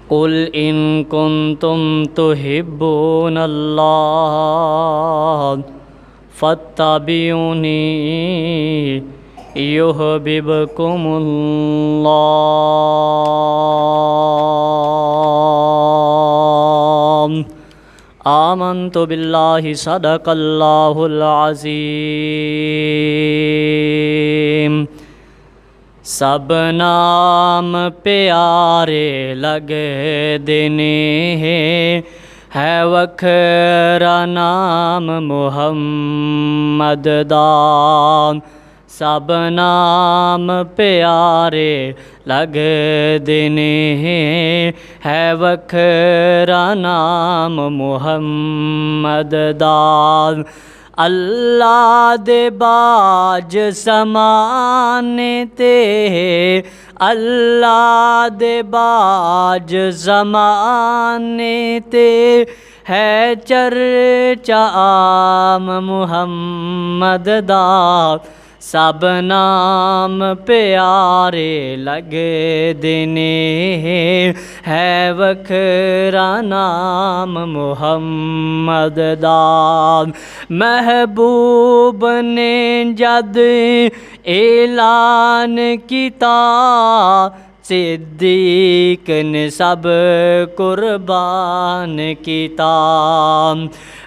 कुल इन कुंतुम तुहिब्बूनल्लाह फत्तबिऊनी युहब्बिबकुमुल्लाह। आमन्तु बिल्लाहि सदक़ल्लाहुल अज़ीम। सब नाम प्यारे लगदे ने, है वखरा नाम मुहम्मद दा। सब नाम प्यारे लगदे ने, है वखरा नाम मुहम्मद दा। अल्लाह दे बाज ज़माने ते, अल्लाह दे बाज ज़माने ते, है चर्चा आम मुहम्मद दा। सब नाम प्यारे लगदे ने, है वखरा नाम मुहम्मद दा। महबूब ने जद ऐलान किता, सिद्दीक ने सब कुर्बान किता।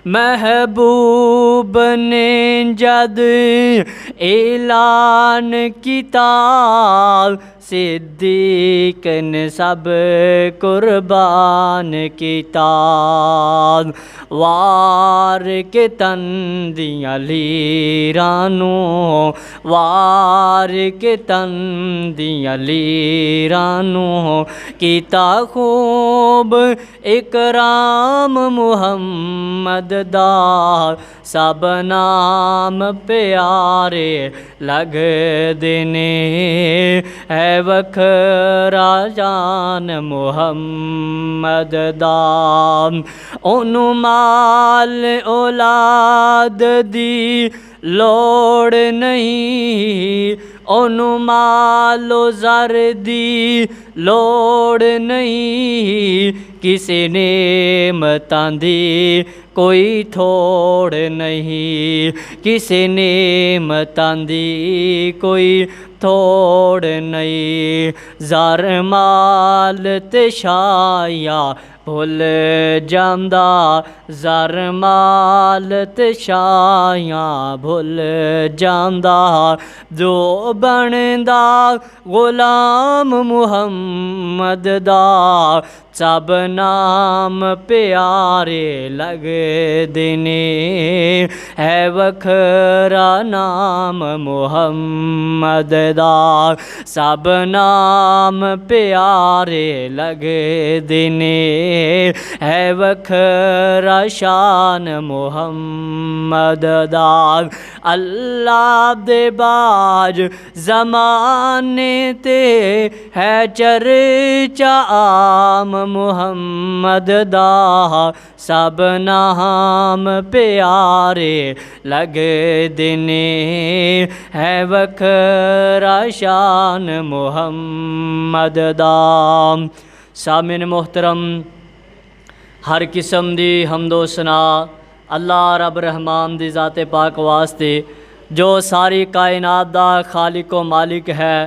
महबूब ने जद ऐलान किता, सिद्दीक ने सब कुर्बान किता। वार के तन दियां लीरानू, वार के तन दियां लीरानू, किता खूब इकराम मुहम्मद दा। सब नाम प्यारे लगदे ने, है वखरा जान मुहम्मद दा। ओनू माल औलाद दी लोड़ नहीं, ओनू मालो ज़र दी लोड़ नहीं, किसी नेमतां दी कोई थोड़ नहीं, किसी नेमतां दी कोई थोड़ नहीं। ज़र माल ते शाया भुल जांदा, ज़र माल ते शाया भुल जांदा, जो बनदा गुलाम मुहम्मद दा। सब नाम प्यारे लगदे ने, है वखरा नाम मुहम्मद दा। सब नाम प्यारे लगदे ने, है वखरा शान मुहम्मद दा। अल्लाह दे बाज ज़माने ते, है चर्चा आम मुहम्मद दा। सब नाम प्यारे लगदे ने, है वखरा शान मुहम्मद दा। सामिन मोहतरम, हर किस्म दी हमदो सना अल्लाह रब रहमान दी ज़ाते पाक वास्ते, जो सारी कायनात दा खालिक व मालिक है।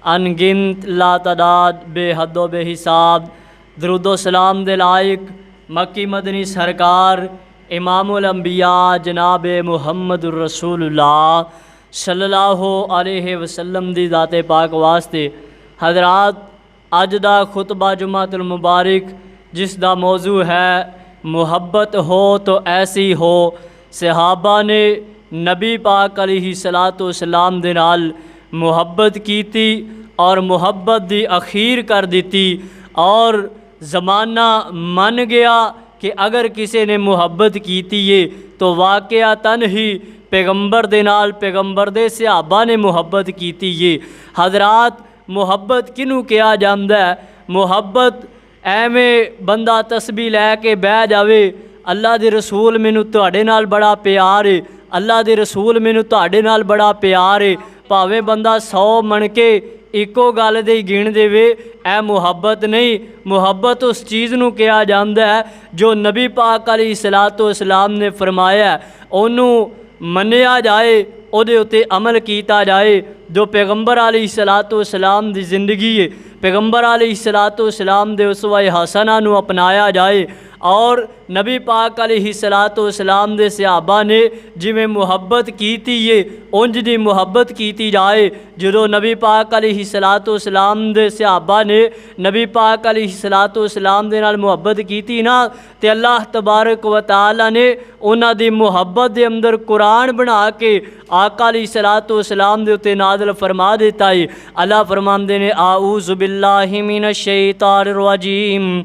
अनगिनत लातदाद बेहदो बेहिसाब दरूदो सलाम दे लायक मक्की मदनी सरकार इमामुल अंबिया जनाब मुहम्मदुर रसूलुल्लाह सल्लल्लाहु अलैहि वसल्लम दी ज़ाते पाक वास्ते हज़रात, अज दा खुतबा जुमातुल मुबारक जिस दा मौजू है मुहब्बत हो तो ऐसी हो। सहाबा ने नबी पाक अलैहिस्सलातु वस्सलाम दे नाल मुहब्बत की थी और मुहब्बत दी अखीर कर दी, और ज़माना मन गया कि अगर किसी ने मुहब्बत की थी है तो वाक़यातन ही पैगंबर दे नाल पैगंबर दे सहाबा ने मुहब्बत की थी है। हज़रात, मुहब्बत किनू कहा जाता है? मुहब्बत एवें बंदा तस्बीह लैके बह जावे, अल्लाह दे रसूल मैनू तुहाडे नाल बड़ा प्यार है, अल्लाह दे रसूल मैनू तुहाडे नाल बड़ा प्यार है, भावें बंदा 100 मन के इको गल दे गिण देवे, ए मुहब्बत नहीं। मुहब्बत उस चीज़ नूं कहा जाता है जो नबी पाक अलैहिस्सलातु वस्सलाम ने फरमाया, ओनू मन्निया जाए, उहदे उत्ते अमल किया जाए। जो पैगंबर अलैहिस्सलातु वस्सलाम दी जिंदगी है, पैगंबर अलैहिस्सलातु वस्सलाम दे उसवा हसना नूं अपनाया जाए। और नबी पाक अलैहिस्सलातु वस्सलाम दे सहाबा ने जिवें मुहब्बत कीती है उंज दी मुहब्बत कीती जाए। जो नबी पाक अलैहिस्सलातु वस्सलाम दे सहाबा ने नबी पाक अलैहिस्सलातु वस्सलाम दे नाल मुहब्बत कीती ना, ते अल्लाह तबारक व तआला ने उन्हां दी मुहब्बत दे अंदर कुरान बना के आका अलैहिस्सलातु वस्सलाम दे उत्ते नाज़िल फरमा देता है। अल्लाह फरमांदे ने आऊज़ु बिल्लाहि मिनश शैतानिर रजीम,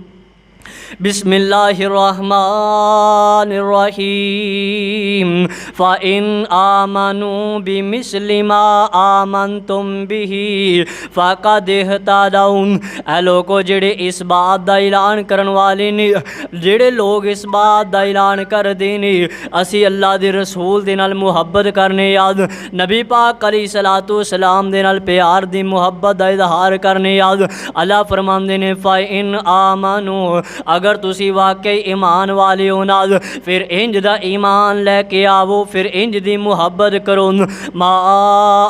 बिस्मिल्लाहिर्रहमानिर्रहीम, फ़इन आमनू बिमिस्लि मा आमनतुम बिही फ़क़द इहतदौन। ऐ लोगो जेड़े इस बात का ऐलान करन वाले ने, जेड़े लोग इस बात का ऐलान करते हैं असी अल्लाह के रसूल दे नाल मुहब्बत करने याद, नबी पाक अलैहिस्सलातु वस्सलाम दे नाल प्यार दी मुहब्बत का इजहार करने याद। अल्लाह फरमांदे ने फ़इन आमनू, अगर तुसी वाकई ईमान वाले हो ना, फिर इंज दा ईमान लैके आवो, फिर इंज दी मुहब्बत करो। मा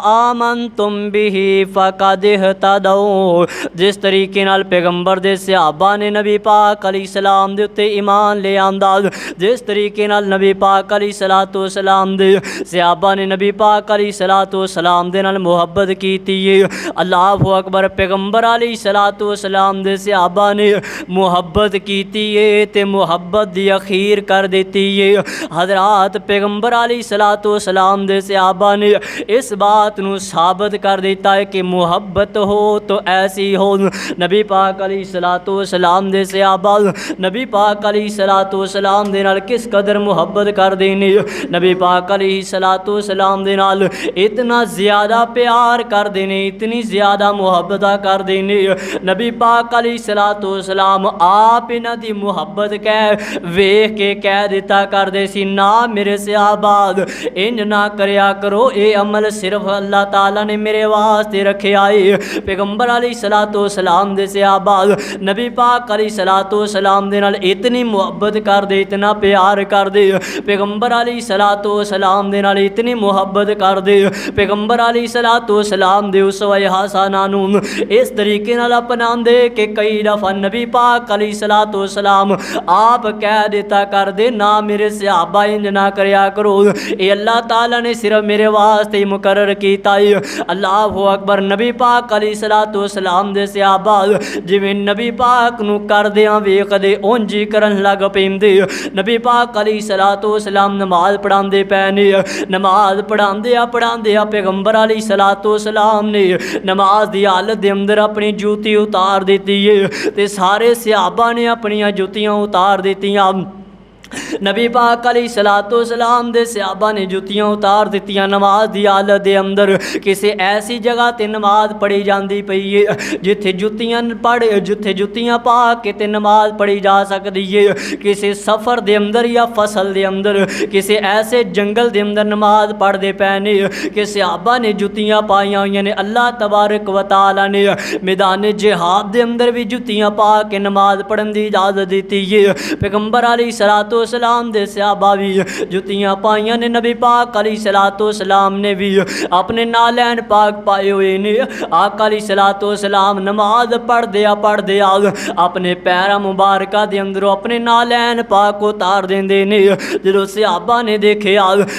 आमनतुम बिही फ़क़द इहतदौ, जिस तरीके नाल पैगंबर दे सहाबा ने नबी पाक अलैहिस्सलाम दे उत्ते ईमान ले आंदा, जिस तरीके नाल नबी पाक अलैहिस्सलातु वस्सलाम दे सहाबा ने नबी पाक अलैहिस्सलातु वस्सलाम दे नाल मुहब्बत कीती है। अल्लाहु अकबर। पैगंबर अलैहिस्सलातु वस्सलाम दे सहाबा ने मुहब्बत कीती है ते मुहब्बत दी अखीर कर देती है। हज़रात पैगंबर अलैहिस्सलातु वस्सलाम दे सहाबा ने इस बात नूं साबित कर देता है कि मुहब्बत हो तो ऐसी हो। नबी पाक अलैहिस्सलातु वस्सलाम दे सहाबा नबी पाक अलैहिस्सलातु वस्सलाम दे नाल किस कदर मुहब्बत करदे ने, नबी पाक अलैहिस्सलातु वस्सलाम दे नाल इतना ज़्यादा प्यार करदे ने, इतनी ज़्यादा मुहब्बत करदे ने। नबी पाक अलैहिस्सलातु वस्सलाम आप इन्हां दी मुहब्बत कह वेख के कह दिता करदे सी, ना मेरे सहाबाद इंज ना करया करो, ये अमल सिर्फ अल्लाह ताला ने मेरे वास्ते रखा है। पैगंबर अलैहिस्सलातु वस्सलाम दे सहाबाद नबी पाक अलैहिस्सलातु वस्सलाम दे नाल इतनी मुहब्बत करदे, इतना प्यार करदे, पैगंबर अलैहिस्सलातु वस्सलाम दे नाल इतनी मुहब्बत करदे, पैगंबर अलैहिस्सलातु वस्सलाम दे उसवा हसना नूं इस तरीके नाल अपनांदे कि कई दफ़ा नबी पाक अलैहिस्सलातु वस्सलाम आप कह देता कर दे, ना मेरे सहाबा इंज ना करया करो, ये अल्लाह ताला ने सिर्फ मेरे वास्ते मुकर्रर कीता है। अल्लाहु अकबर। नबी पाक अलैहिस्सलातु वस्सलाम दे सहाबा जिवें नबी पाक नूं करदियां वेखदे उंज ही करन लग पैंदे। नबी पाक अलैहिस्सलातु वस्सलाम नमाज पढ़ांदे पै ने, नमाज पढ़ांदे पैगंबर अलैहिस्सलातु वस्सलाम ने नमाज दी हालत दे अंदर अपनी जूती उतार दी है ते सारे सहाबा ने अपनियां जुतियां उतार दित्तियां। नबी पाक अलैहिस्सलातु वस्सलाम दे सहाबा ने जुतियां उतार दित्तियां। नमाज दी हालत दे अंदर किसी ऐसी जगह ते नमाज पढ़ी जाती पई है जिथे जुतियां पा के ते नमाज पढ़ी जा सकती है। किसी सफ़र दे अंदर या फसल दे अंदर किसी ऐसे जंगल दे अंदर नमाज पढ़ते पै ने कि सहाबा ने जुतियां पाईयां हुई ने। अल्लाह तबारक व तआला ने मैदान जिहाद दे अंदर भी जुतियां पा के नमाज पढ़न की इजाज़त दी है। पैगंबर अलैहिस्सलातु वस्सलाम दे सहाबा भी जुतियां पाईयां ने। नबी पाक अलैहिस्सलातु वस्सलाम ने भी अपने नालैन पाक पाए हुए ने। आका अलैहिस्सलातु वस्सलाम नमाज पढ़दे अपने पैरा मुबारका दे अंदरों अपने नालैन पाक उतार देंदे ने। जो सहाबा ने देखे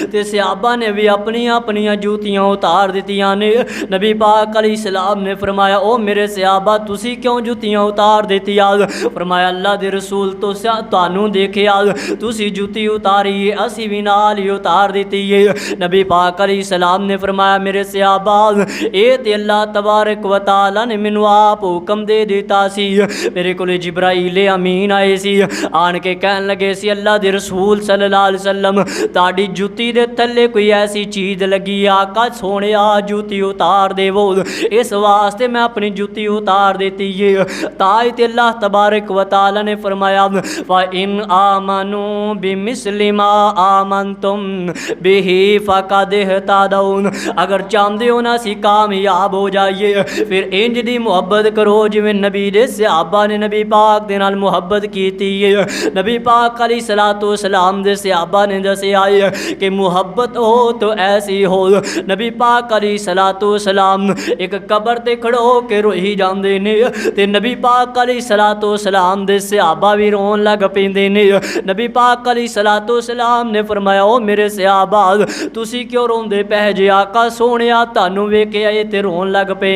तो सहाबा ने भी अपनियां अपनियां जूतियां उतार दित्तियां ने। नबी पाक अलैहिस्सलाम ने फरमाया, ओ मेरे सहाबा तुसी क्यों जुतियां उतार दित्तियां? फरमाया, अल्लाह दे रसूल तो तुहानू देखे तुसी जुती उतारी है, असी भी नाल ही उतार दी है। नबी पाक अलैहिस्सलाम ने फरमाया, मेरे सहाबा ये ते अल्लाह तबारक व तआला ने मैनू आप हुक्म दे दिता सी। मेरे को जिब्राइल अमीन आए सी, आन के कहन लगे सी, अल्लाह दे रसूल सल्लल्लाहु अलैहि वसल्लम ताड़ी जुती दे थल्ले कोई ऐसी चीज़ लगी है, आका सोने जुती उतार देवो, इस वास्ते मैं अपनी जुती उतार देती है। ताई ते अल्लाह तबारक व तआला ने फरमाया, फ़इन आमनू आमनू बिमिस्लि मा आमनतुम बिही फकद इहतदौन। अगर चाहते हो ना असी कामयाब हो जाइए फिर इंज दी मुहब्बत करो जिवें नबी दे सहाबा ने नबी पाक दे नाल मुहब्बत कीती है। नबी पाक अलैहिस्सलातु वस्सलाम दे सहाबा ने दस्सिया है कि मुहब्बत हो तो ऐसी हो। नबी पाक अलैहिस्सलातु वस्सलाम एक कबर ते खड़ो के रोई जाते ने ते नबी पाक अलैहिस्सलातु वस्सलाम दे सहाबा भी रोन लग पेंदे ने। नबी पाक अलैहिस्सलातु वस्सलाम ने फरमाया ओ मेरे सहाबा तुसी क्यों रोंदे पै जे आका सोहणिया तानू वेखिया ते रोन लग पे।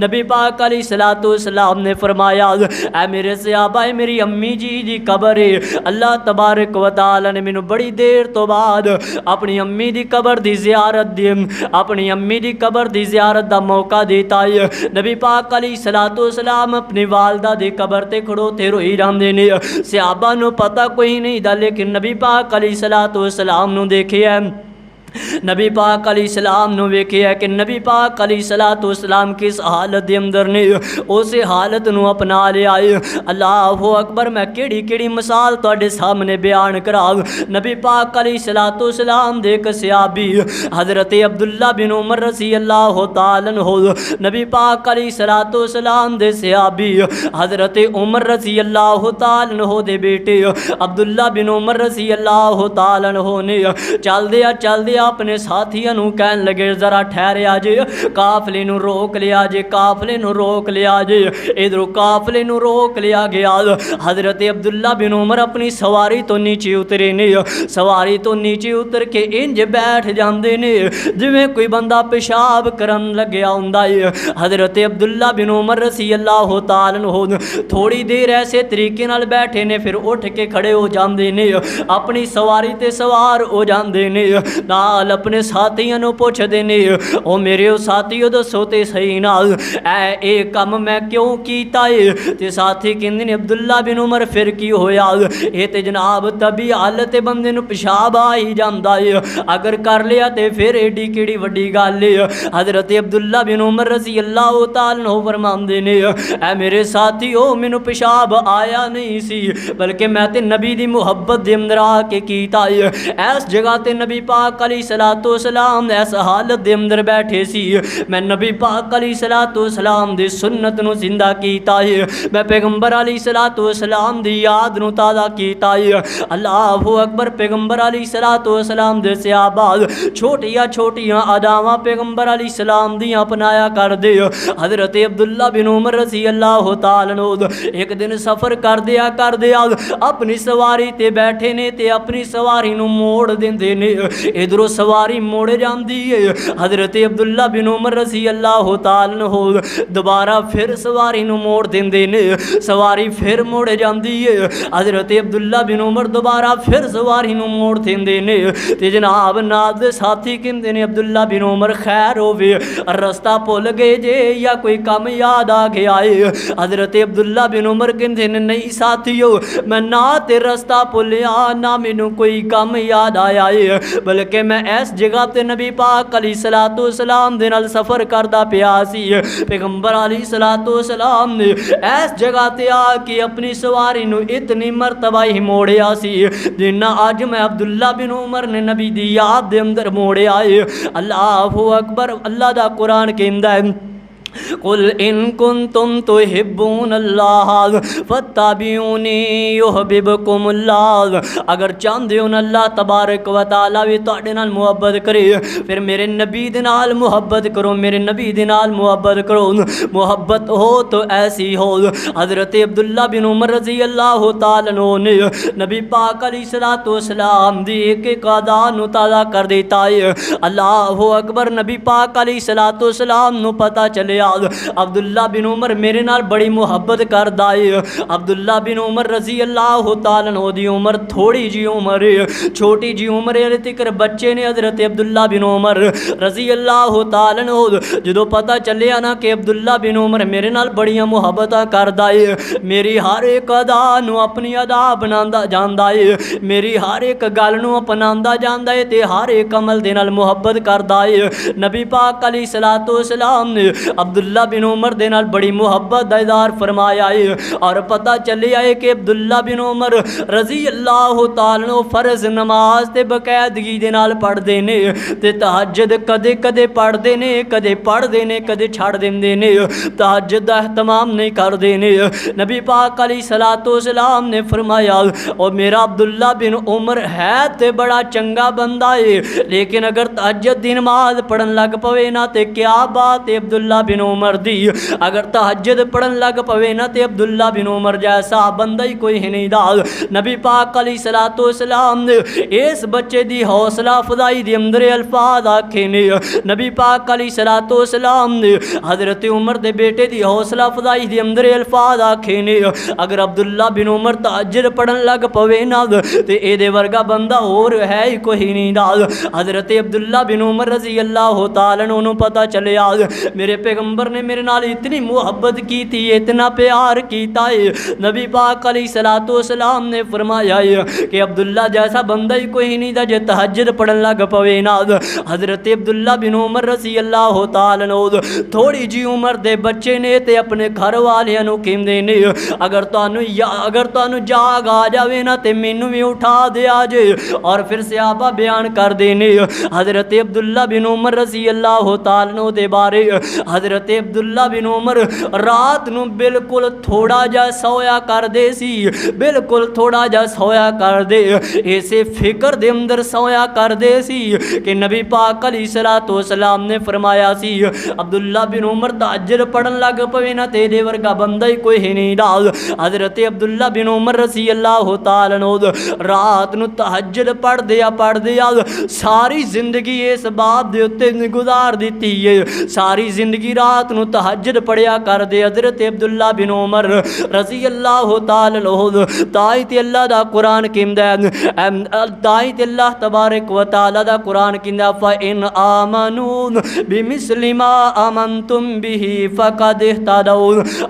नबी पाक अलैहिस्सलातु वस्सलाम ने फरमाया ऐ मेरे सहाबा मेरी अम्मी जी दी कबर है। अल्लाह तबारक व तआला ने मैनू बड़ी देर तो बाद अपनी अम्मी दी कबर दी ज़ियारत दी अपनी अम्मी दी कबर दी ज़ियारत दा मौका देता है। नबी पाक अलैहिस्सलातु वस्सलाम अपनी वालदा दी कबर ते खड़ोते रोई जांदे ने। सहाबा नू पता कोई नहीं दा लेकिन नबी पाक अलैहिस्सलातु वस्सलाम नू देखिया नबी पाक अलैहिस्सलाम नू वेखिया कि नबी पाक अलैहिस्सलातु वस्सलाम किस हालत दे अंदर ने उस हालत नू अपना लिया है। अल्लाह अकबर मैं केड़ी केड़ी मिसाल तुहाडे सामने बयान करा। नबी पाक अलैहिस्सलातु वस्सलाम दे एक सहाबी हज़रत अब्दुल्ला बिन उमर रज़ी अल्लाह तआला अन्हु नबी पाक अलैहिस्सलातु वस्सलाम दे सहाबी हज़रत उमर रज़ी अल्लाह तआला अन्हु दे बेटे अब्दुल्ला बिन उमर रज़ी अल्लाह तआला अन्हु ने चलदे अपने साथियों नू कहन लगे जरा ठहरिया जे काफले नू रोक लिया जे काफले नू रोक लिया जे। इधरों काफले नू रोक लिया गया। हज़रत अब्दुल्ला बिन उमर अपनी सवारी तो नीचे उतरे ने। सवारी तो नीचे उतर के इंज बैठ जाते ने जिवें कोई बंदा पेशाब करन लग्या हुंदा है। हज़रत अब्दुल्ला बिन उमर रज़ी अल्लाह तआला अन्हु थोड़ी देर ऐसे तरीके नाल बैठे ने फिर उठ के खड़े हो जाते ने अपनी सवारी ते सवार हो जाते ने नाल अपने साथियों नू पुछदे ने ओ मेरे साथियों दसो ते सही नाल ए काम मैं क्यों कीता है। ते साथी कहंदे ने अब्दुल्ला बिन उमर फिर की होया ये ते जनाब तभी हालत बंदे नू पेशाब आ ही जांदा है अगर कर लिया ते फिर एडी केड़ी वड्डी गल है। हज़रत अब्दुल्ला बिन उमर रज़ी अल्लाह तआला अन्हु फरमांदे ने ए मेरे साथियों मैनू पेशाब आया नहीं सी बल्कि मैं ते नबी दी मुहब्बत दे अंदर आके कीता है। इस जगह ते नबी पाक अलैहिस्सलातु वस्सलाम इस हालत दे अंदर बैठे सी मैं नबी पाक अलैहिस्सलातु वस्सलाम दी सुन्नत नू जिंदा कीता है मैं पैगंबर अलैहिस्सलातु वस्सलाम दी याद नू ताज़ा कीता है। अल्लाहु अकबर पैगंबर अलैहिस्सलातु वस्सलाम दे सहाबा छोटियां छोटियां अदावां पैगंबर अलैहिस्सलाम दी अपनाया कर दे। हज़रत अब्दुल्ला बिन उमर रज़ी अल्लाह तआला अन्हु एक दिन सफ़र कर दिया अपनी सवारी ते बैठे ने ते अपनी सवारी नू मोड़ देंदे ने। इधरों सवारी मुड़ जाती है। हज़रत अब्दुल्ला बिन उमर रज़ी अल्लाह तआला अन्हु दोबारा फिर सवारी नू मोड़ देंदे ने सवारी फिर मुड़ जाती है। हज़रत अब्दुल्ला बिन उमर दोबारा फिर सवारी नू मोड़ देंदे ने ते जनाब नाल दे साथी कहंदे ने अब्दुल्ला बिन उमर खैर होवे रस्ता भुल गए जे या कोई काम याद आ गया है। हज़रत अब्दुल्ला बिन उमर कहंदे ने नहीं साथियों मैं ना ते रस्ता भुलिया ना मैनू कोई काम याद आया है बल्कि मैं इस जगह ते नबी पाक अलैहिस्सलातु वस्सलाम दे नाल सफ़र करदा पिया सी। पैगंबर अलैहिस्सलातु वस्सलाम ने इस जगह ते आके अपनी सवारी नू इतनी मरतबा ही मोड़िया सी जिन्ना अज मैं अब्दुल्ला बिन उमर ने नबी दी याद दे अंदर मोड़िया है। अल्लाहु अकबर अल्लाह दा कुरान कहंदा है कुल इन कुंतुम तुहिब्बूनल्लाह फत्तबिऊनी युहब्बुकुमुल्लाह। अगर चाहते हो ना अल्लाह तबारक व तआला भी तुहाडे नाल मुहब्बत करे फिर मेरे नबी दे नाल मुहब्बत करो मेरे नबी दे नाल मुहब्बत करो। मुहब्बत हो तो ऐसी हो। हज़रत अब्दुल्ला बिन उमर रज़ी अल्लाह तआला अन्हु ने नबी पाक अलैहिस्सलातु वस्सलाम दी एक एक अदा नू ताज़ा कर देता है। अल्लाहु अकबर नबी पाक अलैहिस्सलातु वस्सलाम नू पता चले अब्दुल्ला बिन उमर मेरे नाल बड़ी मुहब्बत करदा है। अब्दुल्ला बिन उमर रज़ी अल्लाह तआला अन्हु दी उमर थोड़ी जी उमर है छोटी जी उमर है तिकर बच्चे ने हज़रत अब्दुल्ला बिन उमर रज़ी अल्लाह तआला अन्हु जो पता चलिया ना कि अब्दुल्ला बिन उमर मेरे नाल बड़ियां मुहब्बत करदा है मेरी हर एक अदा नू अपनी अदा बनांदा जांदा है मेरी हर एक गल नू अपनांदा जांदा है ते हर एक अमल दे नाल मुहब्बत करदा है। नबी पाक अलैहिस्सलातु वस्सलाम ने अब्दुल्ला बिन उमर दे नाल बड़ी मुहब्बत दा इज़हार फरमाया है। और पता चलिया है कि अब्दुल्ला बिन उमर रज़ी अल्लाह तआला अन्हु फर्ज नमाज ते बकायदगी दे नाल पढ़दे ने ते तहज्जुद कदे कदे पढ़दे ने, कदे पढ़दे ने, कदे छड़ देंदे ने, तहज्जुद दा एहतमाम नहीं करदे ने। नबी पाक अलैहिस्सलातु वस्सलाम ने फरमाया और मेरा अब्दुल्ला बिन उमर है ते बड़ा चंगा बंदा है, लेकिन अगर तहज्जुद दी नमाज पढ़न लग पवे ना ते क्या बात है अब्दुल्ला बिन उमर दी। अगर तहज्जुद पढ़न लग पवे ना ते अब्दुल्ला बिन उमर जैसा बंदा ही कोई नहीं दा। नबी पाक अलैहिस्सलातु वस्सलाम ने इस बच्चे दी हौसला अफजाई दे अंदर अल्फाज आखे ने। नबी पाक अलैहिस्सलातु वस्सलाम ने हज़रत उमर दे बेटे दी हौसला अफजाई दे अंदर अल्फाज आखे ने, अगर अब्दुल्ला बिन उमर तहज्जुद पढ़न लग पवे ना ते एदे वर्गा बंदा और है ही कोई नहीं दा। हज़रत अब्दुल्ला बिन उमर रज़ी अल्लाह तआला अन्हु पता चलिया मेरे पैगंबर ने मेरे नाल इतनी मुहब्बत की थी, इतना प्यार कीता है। नबी पाक अलैहिस्सलातु वस्सलाम ने फरमाया है कि अब्दुल्ला जैसा बंदा ही कोई नहीं था जो तहज्जुद पढ़न लग पवे ना। हज़रत अब्दुल्ला बिन उमर रज़ी अल्लाह तआला अन्हु थोड़ी जी उम्र दे बच्चे ने ते अपने घर वालियां नूं कहंदे ने अगर तुहानू जाग आ जावे ना ते मैनू भी उठा दे आजे। और फिर सहाबा बयान कर देने हज़रत अब्दुल्ला बिन उमर रज़ी अल्लाह तआला अन्हु दे बारे, हज़रत अब्दुल्ला बिन उमर रात नूं बिल्कुल थोड़ा जा सोया करदे सी, बिल्कुल थोड़ा जा सोया करदे, ऐसे फिक्र दे अंदर सोया करदे सी कि नबी पाक अलैहिस्सलातु वस्सलाम ने फरमाया सी अब्दुल्ला बिन उमर तहज्जुद पढ़न लग पवे ना तेरे वर्गा बंदा ही कोई नहीं दा। हज़रत अब्दुल्ला बिन उमर रज़ी अल्लाह तआला अन्हु रात नूं तहज्जुद पढ़दे आ सारी जिंदगी इस बात दे उत्ते गुजार दित्ती है, सारी जिंदगी रात नूं तहज्जुद पढ़िया करदे। हज़रत अब्दुल्ला बिन उमर रज़ी अल्लाह तआला अन्हु ताई ते अल्लाह दा कुरान कहंदा है, ताई ते अल्लाह तबारक व तआला दा कुरान कहंदा फ़ इन आमनू बिमिस्लि मा आमनतुम बिही फ़क़द इहतदौ।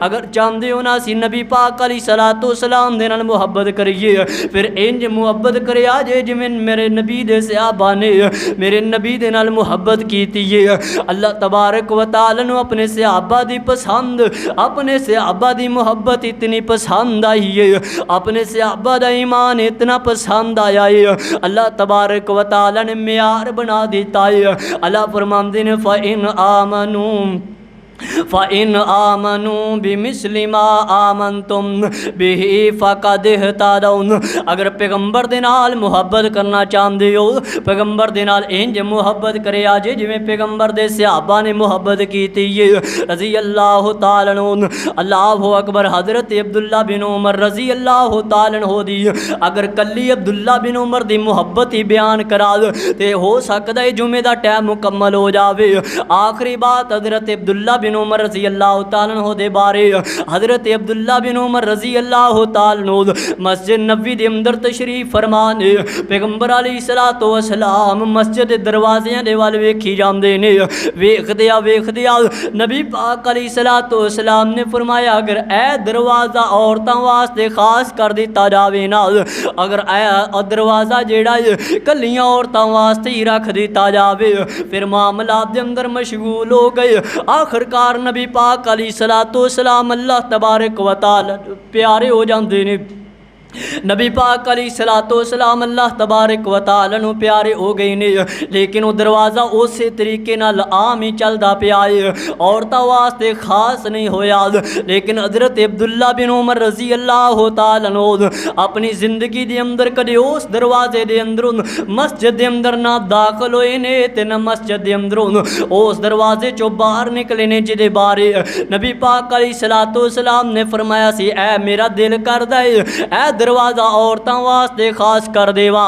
अगर चाहते हो ना सी नबी पाक अलैहिस्सलातु वस्सलाम दे नाल मुहब्बत करिए, फिर इंज मुहब्बत करिया जे जिवें मेरे नबी दे सहाबा ने मेरे नबी दे नाल मुहब्बत कीती है। अल्लाह तबारक व तआला नूं अपने सहाबा दी पसंद, अपने सहाबा दी मुहब्बत इतनी पसंद आई है, अपने सहाबा दा ईमान इतना पसंद आया है, अल्लाह तबारक व तआला ने मेयार बना दिता है। अल्लाह फरमांदे ने फ़इन आमनू बिमिस्लि मा आमनतुम बिही फ़क़द इहतदौ। अगर पैगंबर दे नाल मुहब्बत करना चाहते हो, पैगंबर दे नाल इंज मुहब्बत करे आजे जिवें पैगंबर दे सहाबा ने मुहब्बत की थी रज़ी अल्लाह तआला अन्हु। अल्लाहु अकबर। हज़रत अब्दुल्ला बिन उमर रज़ी अल्लाह तआला अन्हु दी अगर कली अब्दुल्ला बिन उमर दी मुहब्बत ही बयान करा तो हो सकता है जुमे का टाइम मुकम्मल हो जाए। आखिरी बात हज़रत अब्दुल्ला बिन उमर रज़ी अल्लाह तआला अन्हु दे बारे, हज़रत अब्दुल्ला बिन उमर रज़ी अल्लाह तआला अन्हु मस्जिद नबी दे अंदर तशरीफ फरमान है। पैगंबर अलैहिस्सलातु वस्सलाम मस्जिद दे दरवाज़ियां दे वल वेखी जांदे ने, वेखदिया नबी पाक अलैहिस्सलातु वस्सलाम ने फरमाया अगर ए दरवाज़ा औरतां वास्ते खास कर दिता जावे ना, अगर ए दरवाज़ा जेड़ा कलियां औरतां वास्ते ही रख दिता जावे फिर मामलात दे अंदर मशगूल हो गए। आखिरकार नबी पाक अलैहिस्सलातु वस्सलाम अल्लाह तबारक व तआला प्यारे हो जाते हैं। नबी पाक अलैहिस्सलातु वस्सलाम अल्लाह तबारक व तआला नूं प्यारे हो गए ने, लेकिन वो दरवाज़ा उस तरीके नाल आम ही चलदा पिया है, औरतां वास्ते खास नहीं होया। लेकिन हज़रत अब्दुल्ला बिन उमर रज़ी अल्लाह तआला अन्हु अपनी ज़िंदगी दे अंदर कदे उस दरवाजे दे अंदरों मस्जिद दे अंदर ना दाखिल होए ने ते ना मस्जिद दे अंदरों उस दरवाजे चों बाहर निकले ने जिहदे बारे नबी पाक अलैहिस्सलातु वस्सलाम ने फरमाया सी ऐ मेरा दिल करदा है ऐ दरवाज़ा औरतां वास्ते खास कर देवा।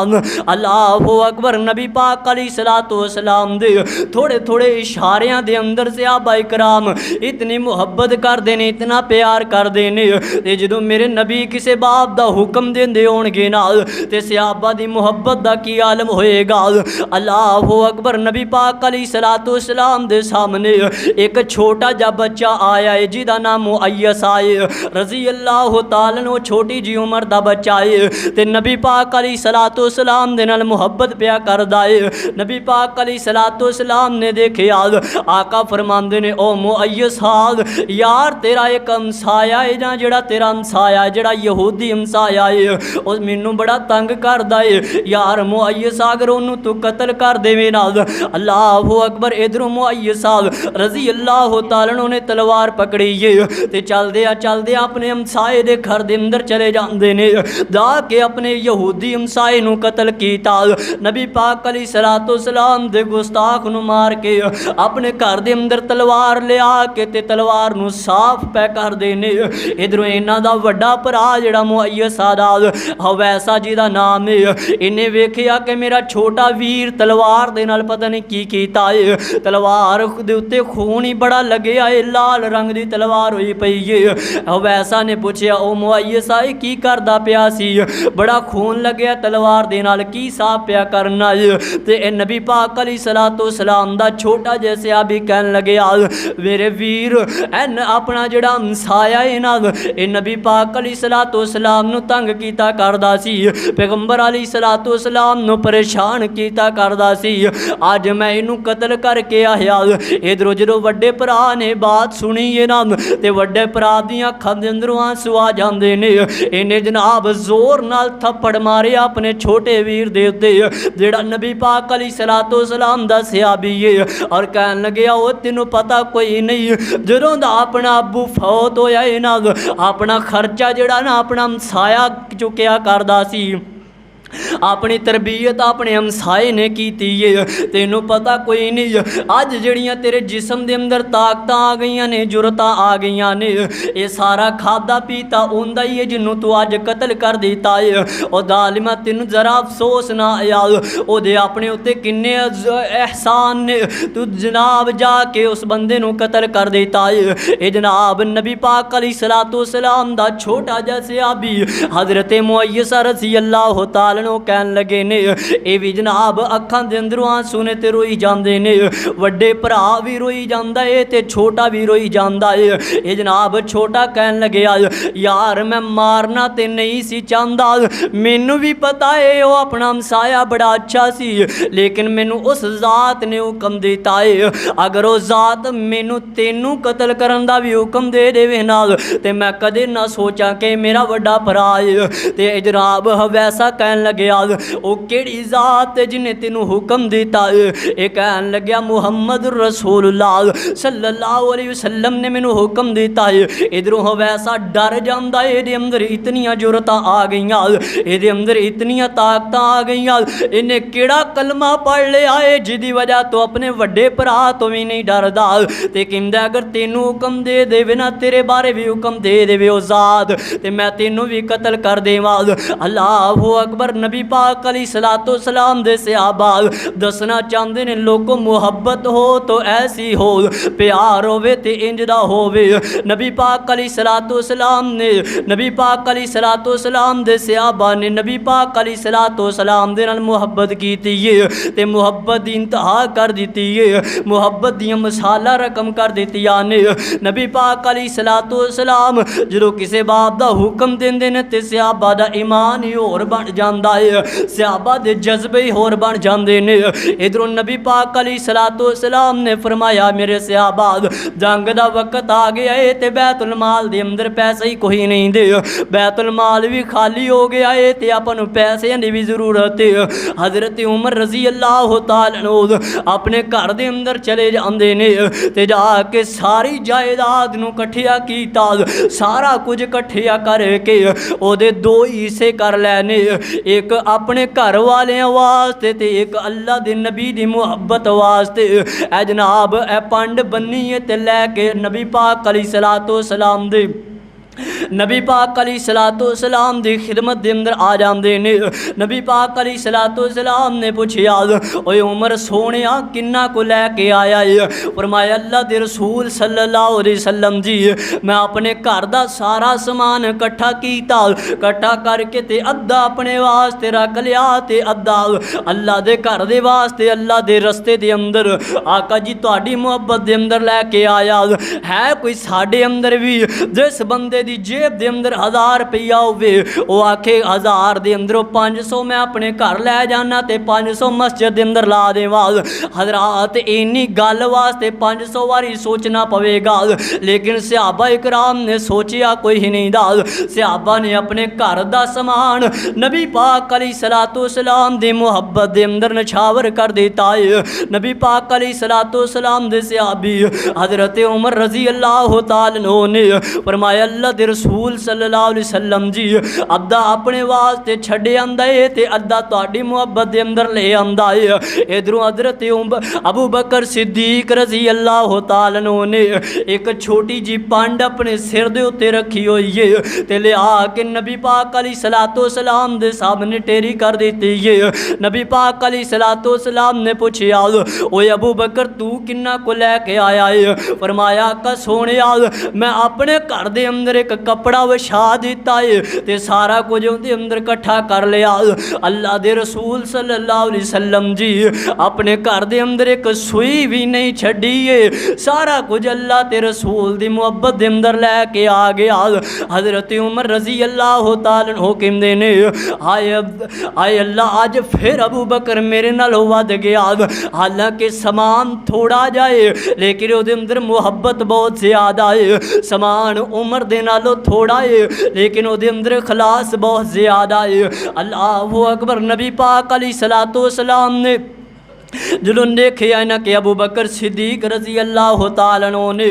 अल्लाहु अकबर। नबी पाक अलैहिस्सलातु वस्सलाम दे थोड़े थोड़े इशारियां दे अंदर सहाबा इकराम इतनी मुहब्बत करते हैं, इतना प्यार करते हैं ते जदों मेरे नबी किसी बाप दा हुक्म देंदे होणगे ना ते सहाबा दी मुहब्बत दा की आलम होएगा। अल्लाहु अकबर। नबी पाक अलैहिस्सलातु वस्सलाम दे सामने एक छोटा जा बच्चा आया है जिहदा नाम मुअय्यस है रज़ी अल्लाह तआला अन्हु, छोटी जी उम्र दा बच्चा है ते नबी पाक अलैहिस्सलातु वस्सलाम दे नाल मुहब्बत पिया करदा है। नबी पाक अलैहिस्सलातु वस्सलाम ने देखिया आका फरमांदे ने ओ मुअय्यस हाल यार तेरा एक हमसाया है ना जेड़ा तेरा हमसाया जेड़ा यहूदी हमसाया है उस मैनू बड़ा तंग करदा है यार मुअय्यस अगर ओनू तू कतल कर देवे ना अल्लाहु अकबर। इधरों मुअय्यस रजी अल्लाह तआला ने तलवार पकड़ी है ते चलदे अपने हमसाए दे घर दे अंदर चले जांदे ने जाके अपने यहूदी हमसाए नू कतल कीता। नबी पाक अलैहिस्सलातु वस्सलाम दे गुस्ताख नू मार के अपने घर दे अंदर तलवार लिया के ते तलवार नू साफ पै कर देने। इधरों इन्हां दा वड्डा भरा जिहड़ा मुअय्यस हवैसा जी दा नाम है इन्हें वेखिया कि मेरा छोटा वीर तलवार दे नाल पता नहीं की कीता है तलवार दे उत्ते खून ही बड़ा लग्या है लाल रंग दी तलवार होई पई है। हवैसा ने पूछया ओ मुअय्यस की करदा पिया सी बड़ा खून लग्या तलवार दे नाल की साफ पिया करना है ते नबी पाक अलैहिस्सलातु वस्सलाम दा छोटा जैसे अभी कहन लग्या मेरे वीर एन अपना जिहड़ा हमसाया है ना ये नबी पाक अलैहिस्सलातु वस्सलाम नू तंग कीता करदा सी पैगंबर अलैहिस्सलातु वस्सलाम नू परेशान कीता करदा सी अज मैं इनू कतल करके आया। इधरों जो वड्डे भरा ने बात सुनी है ना ते वड्डे भरा दी अखां दे अंदरों आंसू आ जांदे ने। इन्हें जनाब जोर नाल थप्पड़ मारे अपने छोटे वीर दे उत्ते जेड़ा नबी पाक अलैहिस्सलातु वस्सलाम दा सहाबी है और कहन लगे ओ तेनू पता कोई नहीं जदों दा अपना अबू फौत होया है ना अपना खर्चा जेड़ा ना अपना हमसाया चुकिया करदा सी अपनी तरबियत अपने हमसाए ने की है तेनू पता कोई नहीं अज जड़ियाँ तेरे जिसम के अंदर ताकत आ गई ने जुरत आ गई ने ये सारा खादा पीता उंदा ही है जिन्हों तू अज कतल कर दिता है और दालिमा तेन जरा अफसोस ना आया ओदे अपने उत्ते किन्ने एहसान ने तू जनाब जाके उस बंदे नू कतल कर दिता है। ये जनाब नबी पाक अलैहिस्सलातु वस्सलाम दा छोटा जैसे अभी हजरत मुअय्यस रज़ी अल्लाह तआला कहन लगे ने ये भी जनाब अखां दे अंदरों आंसू ने ते रोई जांदे ने वड्डे भरा भी रोई जांदा है ते छोटा भी रोई जांदा है। ये जनाब छोटा कहन लगे यार मैं मारना ते नहीं सी चाहता मैनू भी पता है वो अपना हमसाया बड़ा अच्छा सी लेकिन मैनू उस जात ने हुक्म दिता है अगर वो जात मैनू तेनू कतल करन दा भी हुक्म दे देवे नाल ते मैं कदे ना सोचा कि मेरा वड्डा भरा है। ते जनाब वैसा कहन लग्या ओ केड़ी जात जिन्हें तेनू हुक्म दिता है ये कहन लग्या मुहम्मद रसूलुल्लाह सल्लल्लाहु अलैहि वसल्लम ने मैनू हुक्म दिता है। इधरों वैसा डर जांदा है इहदे अंदर इतनियां जुरत आ गईयां इहदे अंदर इतनियां ताकत आ गईयां इन्हें केड़ा कलमा पढ़ लिया है जिहदी वजह तो अपने वड्डे भरा तो भी नहीं डरदा ते कहंदा अगर तेनू हुक्म दे देवे ना तेरे बारे भी हुक्म दे देवे ओ जात ते मैं तेनू भी कतल कर देवां। अल्लाहु अकबर। नबी पाक अलैहिस्सलातु वस्सलाम दे सहाबा दसना चाहते ने लोगों मुहब्बत हो तो ऐसी हो प्यार होवे ते इंज दा होवे। नबी पाक अलैहिस्सलातु वस्सलाम ने नबी पाक अलैहिस्सलातु वस्सलाम दे सहाबा ने नबी पाक अलैहिस्सलातु वस्सलाम दे नाल मुहब्बत कीती है ते मुहब्बत दी इंतहा कर दी है मुहब्बत दी मसाला रकम कर दित्तियां ने। नबी पाक अलैहिस्सलातु वस्सलाम जो किसी बाप दा हुक्म देंदे ने ते सहाबा दा ईमान ही होर बन जांदा है सहाबा दे जज्बे ही होर बन जांदे ने। इधरों नबी पाक अलैहिस्सलातु वस्सलाम ने फरमाया मेरे सहाबा जंग दा वक्त आ गया है ते बैतुल माल दे अंदर पैसे ही कोई नहीं दे बैतुल माल भी खाली हो गया है ते आपां नूं पैसे दी भी जरूरत है। हजरत उमर रजी अल्लाह तआला अपने घर दे अंदर चले जांदे ने ते जाके सारी जायदाद नूं इकट्ठिया कीता सारा कुछ इकट्ठिया करके ओदे दो हिस्से कर लैने एक अपने घर वाले वास्ते ते एक अल्लाह दे नबी दी मुहब्बत वास्ते। ए जनाब ए पंड बन्नी है ते लैके नबी पाक अलैहिस्सलातु वस्सलाम दे नबी पाक अलैहिस्सलातु वस्सलाम दी खिदमत दे अंदर आ जांदे ने। नबी पाक अलैहिस्सलातु वस्सलाम ने पूछया ओए उमर सोहणिया किन्ना को लैके आया है। फरमाया अल्लाह दे रसूल सल्लल्लाहु अलैहि वसल्लम जी मैं अपने घर दा सारा समान इकट्ठा कीता इकट्ठा करके ते अद्धा अपने वास्ते रख लिया ते अद्धा अल्लाह दे घर दे वास्ते अल्लाह दे रस्ते दे अंदर आका जी तुहाडी मुहब्बत दे अंदर लैके आया है। कोई साडे अंदर भी जिस बंदे दी जेब दे अंदर 1000 रुपया होवे वो आखे 1000 दे अंदरों 500 मैं अपने घर लै जाना ते 500 मस्जिद दे अंदर ला देवां। हजरात इन्नी गल वास्ते 500 वारी सोचना पवेगा, लेकिन सहाबा इकराम ने सोचिया कोई नहीं दा। सहाबा ने अपने घर दा समान नबी पाक अलैहिस्सलाम दी मुहब्बत दे अंदर नछावर कर देता है। नबी पाक अलैहिस्सलाम दे सहाबी हजरत उमर रजी अल्लाह तआला अन्हु ने फरमाया अल्लाह दे रसूल सल्लल्लाहु अलैहि वसल्लम जी अद्धा अपने वास्ते छड्डे आंदा है ते अद्धा तुहाडी मुहब्बत दे अंदर ले आंदा है। इधरों हजरत अबू बकर सिद्दीक रजी अल्लाह तआला अन्हु ने एक छोटी जी पंड अपने सिर दे उत्ते रखी हुई है ते लिया के नबी पाक अलैहिस्सलाम दे सामने टेरी कर देती है। नबी पाक अलैहिस्सलाम ने पूछा ओए अबू बकर तू किन्ना को लैके आया है? फरमाया का सोने मैं अपने घर दे अंदर एक कपड़ा विछा दिता है ते सारा कुछ उहदे अंदर इकट्ठा कर लिया। अल्लाह दे रसूल सल्लल्लाहु अलैहि वसल्लम जी अपने घर दे अंदर एक सुई भी नहीं छड़ी है, सारा कुछ अल्लाह ते रसूल दी मुहब्बत दे अंदर लैके आ गया। हजरत उमर रजी अल्लाह तआला अन्हु कहंदे ने आए अल्लाह अज फिर अबू बकर मेरे नाल वध गया। हालांकि समान थोड़ा जाए लेकिन उहदे अंदर मुहब्बत बहुत ज़्यादा है। समान उमर दे नालों थोड़ा है लेकिन उहदे अंदर खलास बहुत ज़्यादा है। अल्लाहु अकबर। नबी पाक अलैहिस्सलाम ने जो देखिया ना कि अबू बकर सिद्दीक रजी अल्लाह तआला अन्हु ने